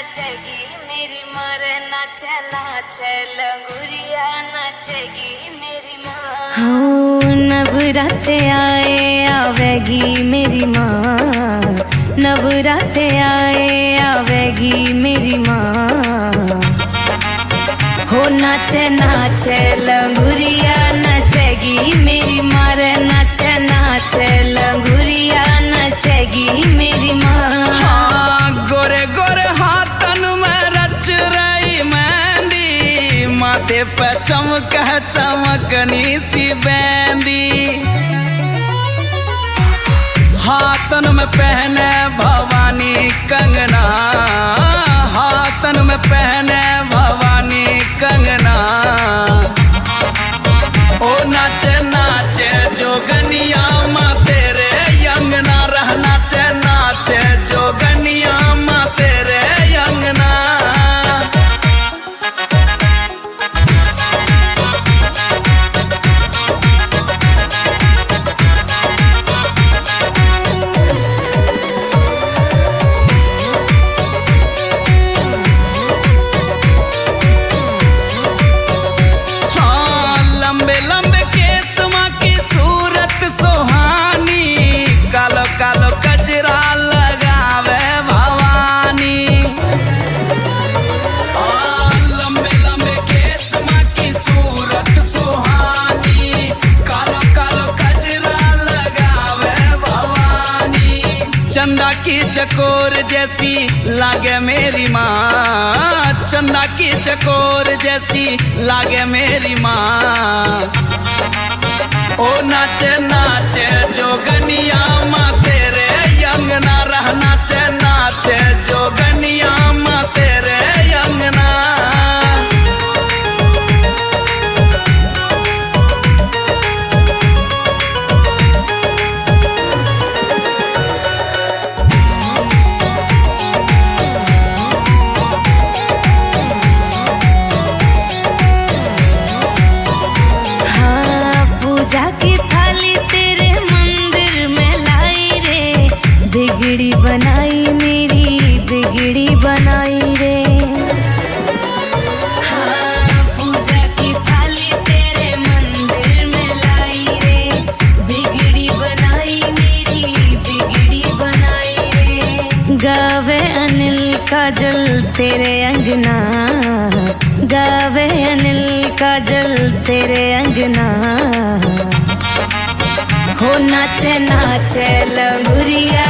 नाचेगी मेरी माँ रे नाचे नाचे लगुरिया नाचेगी मेरी माँ। हाँ नवरात्रे आए आवेगी मेरी माँ, नवरात्रे आए आवेगी मेरी माँ। हो नाचे नाचे लगुरिया नाचेगी मेरी माँ रे नाचे नाचे लगुरिया नाचेगी मेरी माँ। हाँ गोरे गोरे हाथन में रच रही मेहंदी, माथे पे चमक चमकनी सी बेंदी, हाथन में पहने भवानी कंगना, हाथन में पहने भवानी कंगना। ओ नाचे नाचे जोगनिया माँ तेरे अंगना, रह नाचे नाचे जोगनिया माँ तेरे अंगना। कालो कजरा लगावे भवानी, लंबे लंबे केस माँ की सूरत सुहानी, कालो कालो कजरा लगावे भवानी। चंदा की चकोर जैसी लागे मेरी माँ, चंदा की चकोर जैसी लागे मेरी माँ। ओ नाचे नाचे जोगनिया माँ तेरे अंगना, रह नाचे नाचे जोगनिया माँ तेरे अंगना। पूजा की थाली तेरे मंदिर में लाई रे, बिगड़ी बनाई मेरी बिगड़ी बनाई रे। हाँ पूजा की थाली तेरे मंदिर में लाई रे, बिगड़ी बनाई मेरी बिगड़ी बनाई रे। गावे अनिल काजल तेरे अंगना, गावे अनिल काजल तेरे अंगना। हो नाचे नाचे लगुरिया